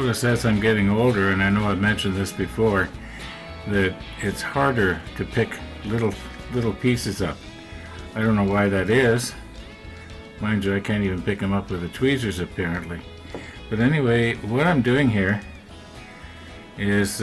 noticed as I'm getting older, and I know I've mentioned this before, that it's harder to pick little pieces up. I don't know why that is. Mind you, I can't even pick them up with the tweezers apparently. But anyway, what I'm doing here is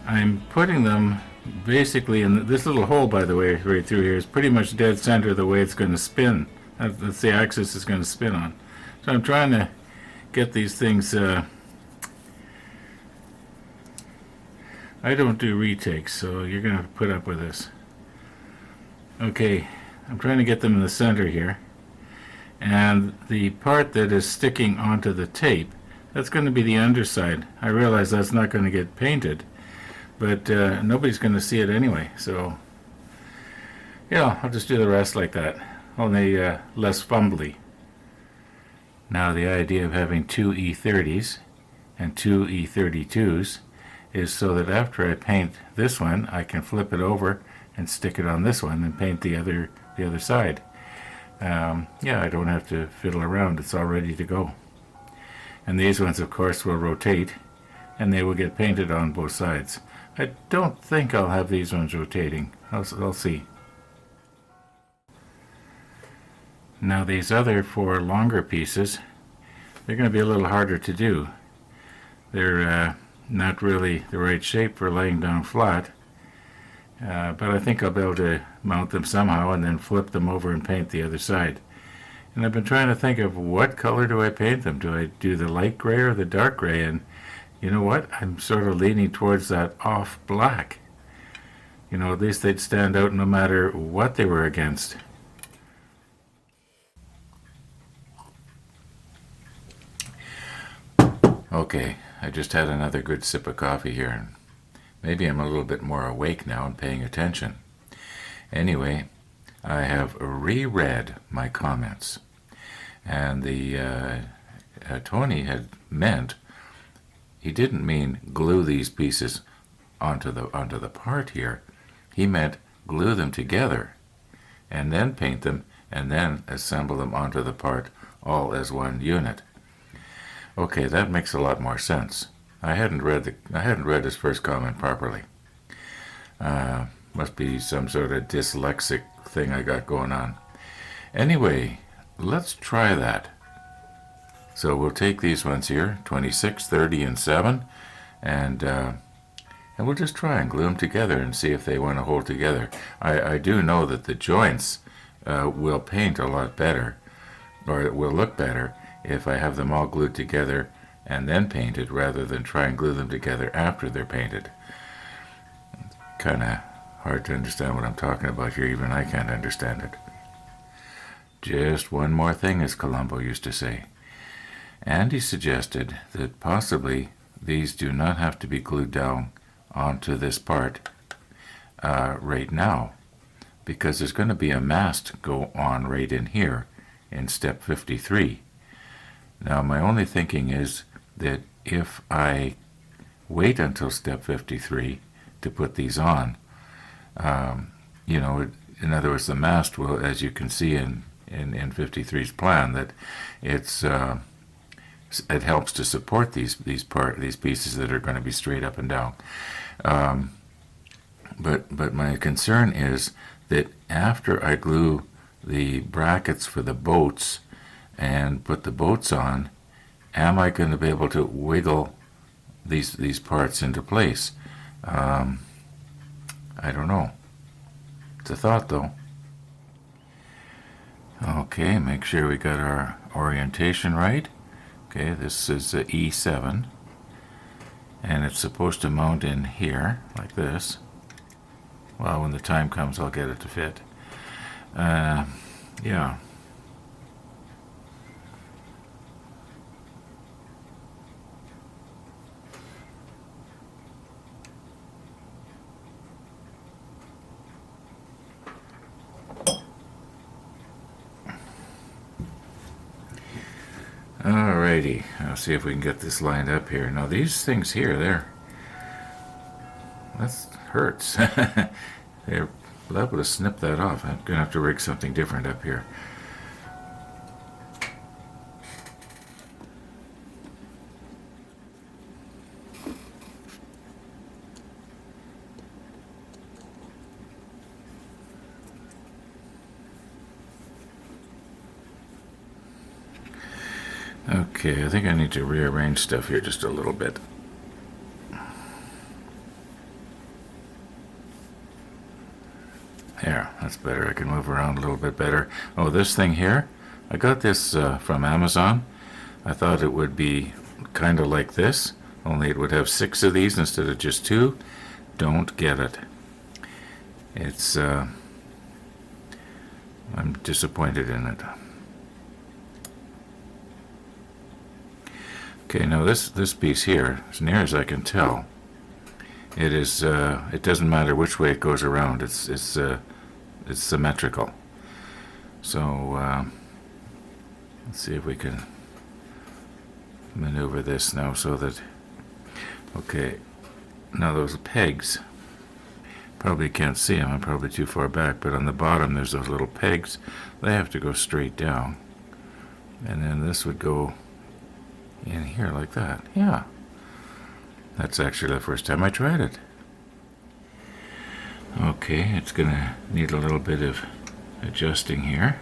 I'm putting them basically in this little hole, by the way, right through here is pretty much dead center the way it's going to spin. That's the axis it's going to spin on. So I'm trying to get these things. I don't do retakes, so you're going to have to put up with this. Okay, I'm trying to get them in the center here. And the part that is sticking onto the tape, that's going to be the underside. I realize that's not going to get painted, but nobody's going to see it anyway. So, yeah, I'll just do the rest like that, only less fumbly. Now, the idea of having two E30s and two E32s is so that after I paint this one, I can flip it over and stick it on this one and paint the other side. Yeah, I don't have to fiddle around. It's all ready to go. And these ones, of course, will rotate, and they will get painted on both sides. I don't think I'll have these ones rotating. I'll see. Now, these other four longer pieces, they're going to be a little harder to do. They're not really the right shape for laying down flat, but I think I'll be able to mount them somehow and then flip them over and paint the other side. And I've been trying to think of what color do I paint them? Do I do the light gray or the dark gray? And you know what? I'm sort of leaning towards that off black. You know, at least they'd stand out no matter what they were against. Okay, I just had another good sip of coffee here, and maybe I'm a little bit more awake now and paying attention. Anyway, I have reread my comments, and the Tony had meant, he didn't mean glue these pieces onto the part here. He meant glue them together, and then paint them, and then assemble them onto the part all as one unit. Okay, that makes a lot more sense. I hadn't read his first comment properly. Must be some sort of dyslexic thing I got going on. Anyway, let's try that. So we'll take these ones here, 26, 30, and 7, and we'll just try and glue them together and see if they want to hold together. I do know that the joints will paint a lot better, or it will look better, if I have them all glued together and then painted rather than try and glue them together after they're painted. Kind of hard to understand what I'm talking about here. Even I can't understand it. Just one more thing, as Columbo used to say. Andy suggested that possibly these do not have to be glued down onto this part right now, because there's going to be a mast go on right in here in step 53. Now, my only thinking is that if I wait until step 53 to put these on, you know, in other words, the mast will, as you can see in 53's plan, that it helps to support these pieces that are going to be straight up and down. But my concern is that after I glue the brackets for the boats and put the boats on, am I going to be able to wiggle these parts into place? I don't know. It's a thought, though. Okay, make sure we got our orientation right. Okay, this is E7, and it's supposed to mount in here, like this. Well, when the time comes, I'll get it to fit. Yeah. Alrighty, I'll see if we can get this lined up here. Now these things here, that hurts. They're liable to snip that off. I'm going to have to rig something different up here. Okay, I think I need to rearrange stuff here just a little bit. There, that's better. I can move around a little bit better. Oh, this thing here, I got this from Amazon. I thought it would be kind of like this, only it would have 6 of these instead of just 2. Don't get it. It's, I'm disappointed in it. Okay, now this piece here, as near as I can tell, it is. It doesn't matter which way it goes around. It's symmetrical. So let's see if we can maneuver this now so that. Okay, now those pegs. Probably can't see them. I'm probably too far back. But on the bottom, there's those little pegs. They have to go straight down, and then this would go in here like that. Yeah. That's actually the first time I tried it. Okay, it's gonna need a little bit of adjusting here.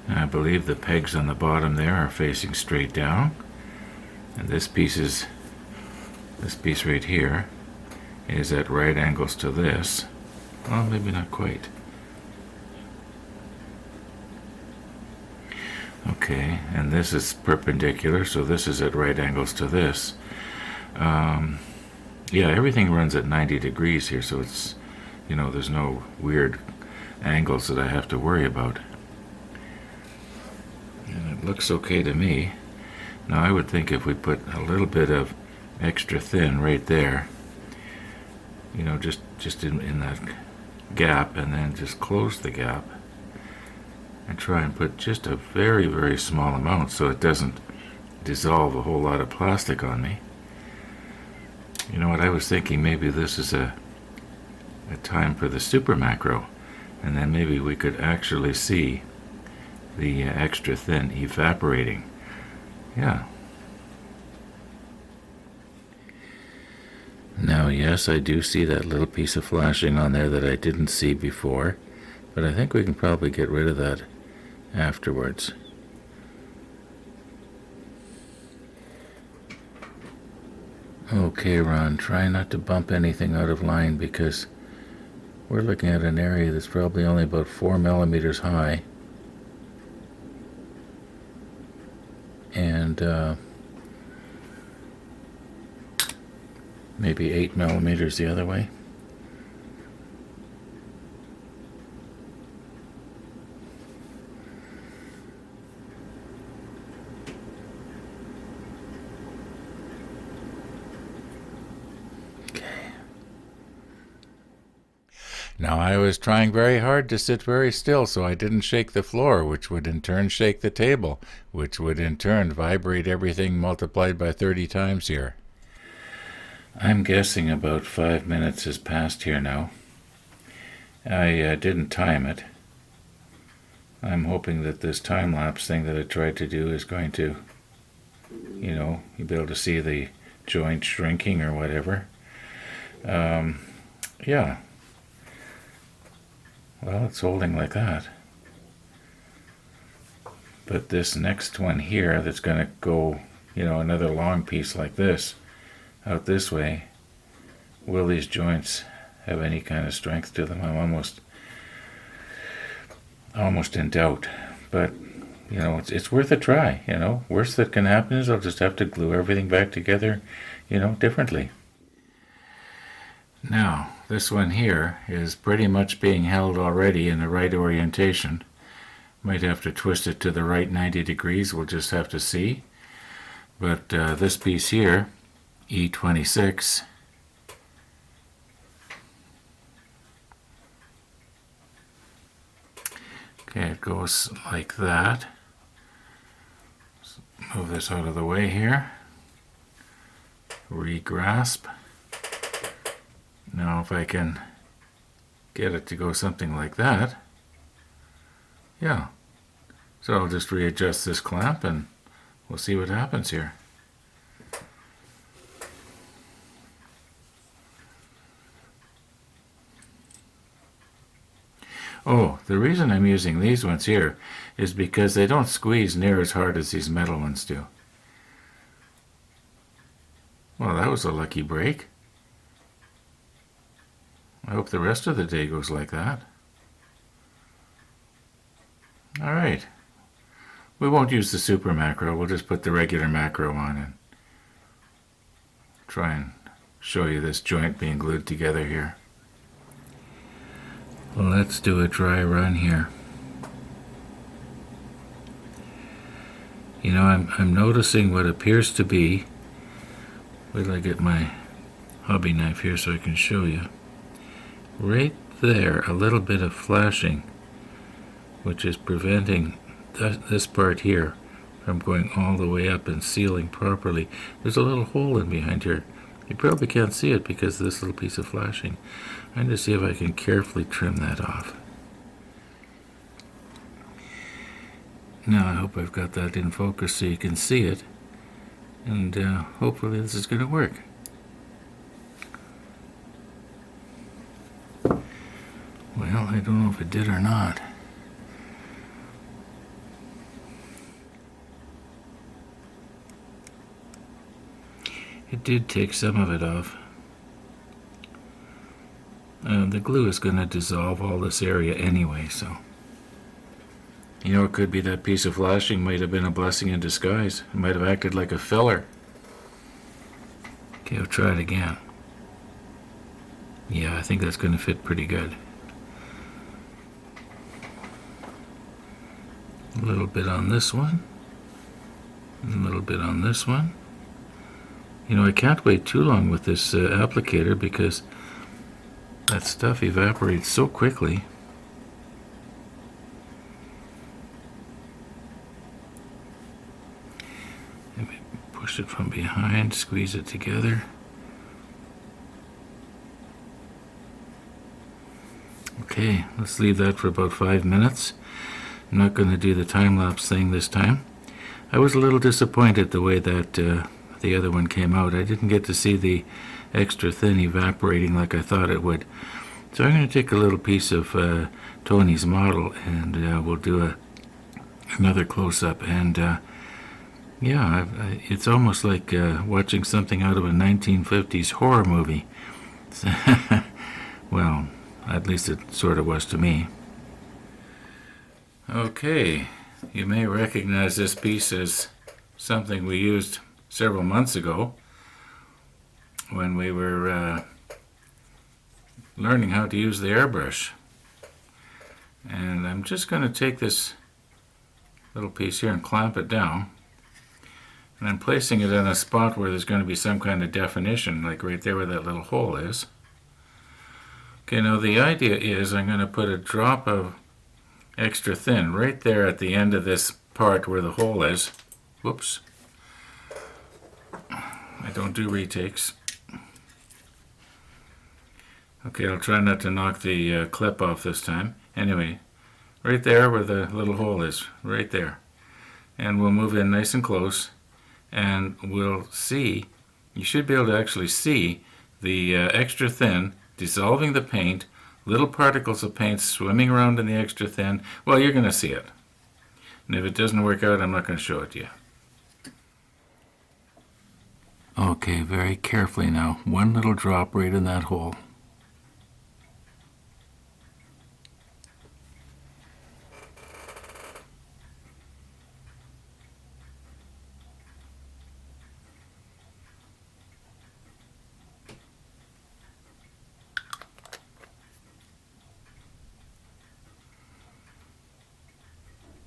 And I believe the pegs on the bottom there are facing straight down. And this piece right here is at right angles to this. Well, maybe not quite. Okay, and this is perpendicular, so this is at right angles to this. Yeah, everything runs at 90 degrees here, so it's, there's no weird angles that I have to worry about. And it looks okay to me. Now I would think if we put a little bit of extra thin right there, just in that gap, and then just close the gap and try and put just a very, very small amount so it doesn't dissolve a whole lot of plastic on me. You know what, I was thinking maybe this is a time for the super macro, and then maybe we could actually see the extra thin evaporating. Yeah. Now, yes, I do see that little piece of flashing on there that I didn't see before, but I think we can probably get rid of that afterwards. Okay, Ron, try not to bump anything out of line because we're looking at an area that's probably only about 4 millimeters high. And maybe 8 millimeters the other way. Now I was trying very hard to sit very still so I didn't shake the floor, which would in turn shake the table, which would in turn vibrate everything multiplied by 30 times here. I'm guessing about 5 minutes has passed here now. I didn't time it. I'm hoping that this time-lapse thing that I tried to do is going to, you'll be able to see the joint shrinking or whatever. Yeah. Well, it's holding like that. But this next one here that's going to go, another long piece like this, out this way, will these joints have any kind of strength to them? I'm almost in doubt. But, it's worth a try, Worst that can happen is I'll just have to glue everything back together, differently. Now, this one here is pretty much being held already in the right orientation. Might have to twist it to the right 90 degrees, we'll just have to see. But this piece here, E26, okay, it goes like that. Move this out of the way here. Re-grasp. Now if I can get it to go something like that. Yeah. So I'll just readjust this clamp and we'll see what happens here. Oh, the reason I'm using these ones here is because they don't squeeze near as hard as these metal ones do. Well, that was a lucky break. I hope the rest of the day goes like that. All right. We won't use the super macro. We'll just put the regular macro on and try and show you this joint being glued together here. Well, let's do a dry run here. You know, I'm noticing what appears to be, wait till I get my hobby knife here so I can show you. Right there, a little bit of flashing, which is preventing this part here from going all the way up and sealing properly. There's a little hole in behind here. You probably can't see it because of this little piece of flashing. I'm going to see if I can carefully trim that off. Now I hope I've got that in focus so you can see it, and hopefully this is going to work. Well, I don't know if it did or not. It did take some of it off. The glue is going to dissolve all this area anyway, so. You know, it could be that piece of flashing might have been a blessing in disguise. It might have acted like a filler. Okay, I'll try it again. Yeah, I think that's going to fit pretty good. A little bit on this one. And a little bit on this one. You know, I can't wait too long with this applicator because that stuff evaporates so quickly. Maybe push it from behind, squeeze it together. Okay, let's leave that for about 5 minutes. I'm not going to do the time-lapse thing this time. I was a little disappointed the way that the other one came out. I didn't get to see the extra thin evaporating like I thought it would. So I'm going to take a little piece of Tony's model and we'll do another close-up. And yeah, it's almost like watching something out of a 1950s horror movie. Well, at least it sort of was to me. Okay, you may recognize this piece as something we used several months ago when we were learning how to use the airbrush. And I'm just going to take this little piece here and clamp it down. And I'm placing it in a spot where there's going to be some kind of definition, like right there where that little hole is. Okay, now the idea is I'm going to put a drop of extra thin right there at the end of this part where the hole is. Whoops. I don't do retakes. Okay, I'll try not to knock the clip off this time. Anyway, right there where the little hole is, right there. And we'll move in nice and close, and we'll see, you should be able to actually see the extra thin dissolving the paint, little particles of paint swimming around in the extra thin. Well, you're going to see it. And if it doesn't work out, I'm not going to show it to you. Okay, very carefully now. One little drop right in that hole.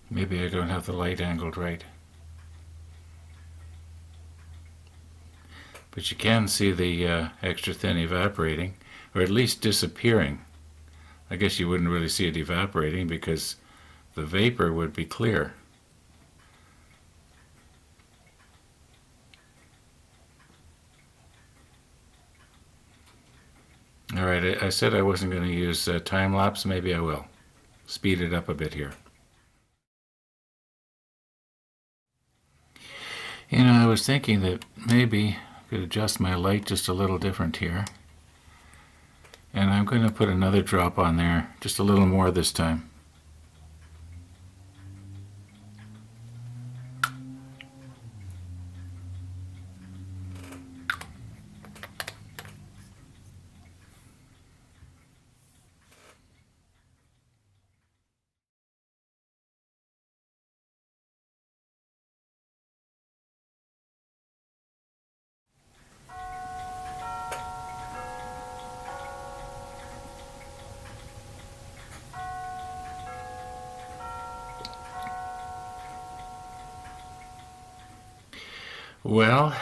Maybe I don't have the light angled right. But you can see the extra thin evaporating, or at least disappearing. I guess you wouldn't really see it evaporating because the vapor would be clear. All right, I said I wasn't going to use time-lapse. Maybe I will. Speed it up a bit here. You know, I was thinking that maybe I could adjust my light just a little different here. And I'm going to put another drop on there, just a little more this time. Well,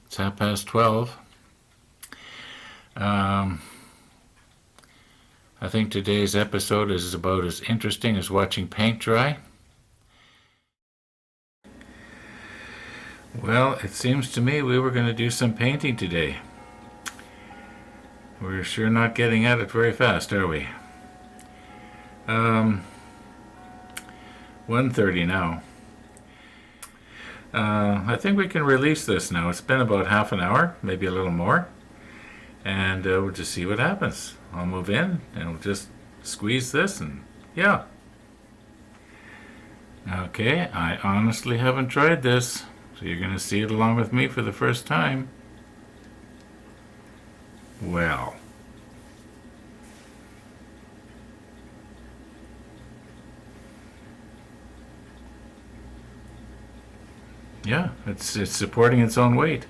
it's 12:30. I think today's episode is about as interesting as watching paint dry. Well, it seems to me we were going to do some painting today. We're sure not getting at it very fast, are we? 1:30 now. I think we can release this now. It's been about half an hour, maybe a little more. And we'll just see what happens. I'll move in and we'll just squeeze this and yeah. Okay, I honestly haven't tried this. So you're going to see it along with me for the first time. Well. Yeah, it's supporting its own weight.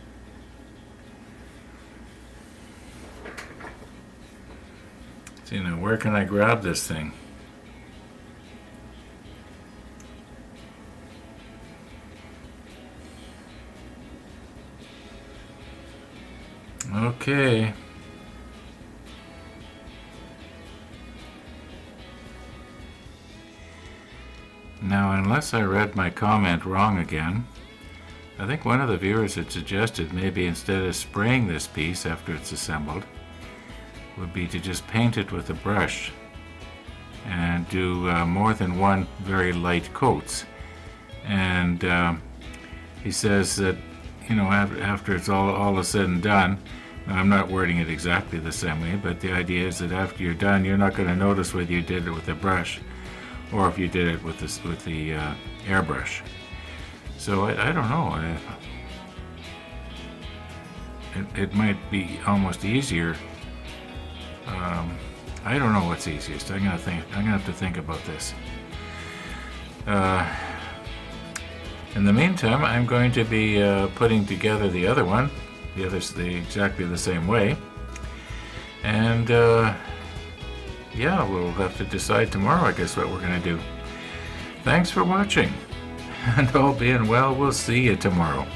So, now where can I grab this thing? Okay. Now, unless I read my comment wrong again, I think one of the viewers had suggested maybe instead of spraying this piece after it's assembled, would be to just paint it with a brush and do more than one very light coats. And he says that, you know, after it's all is said and done, now, I'm not wording it exactly the same way, but the idea is that after you're done, you're not going to notice whether you did it with a brush or if you did it with the airbrush. So I don't know. It might be almost easier. I don't know what's easiest. I'm gonna have to think about this. In the meantime, I'm going to be putting together the other one, exactly the same way, and yeah, we'll have to decide tomorrow, I guess, what we're gonna do. Thanks for watching. And all being well, we'll see you tomorrow.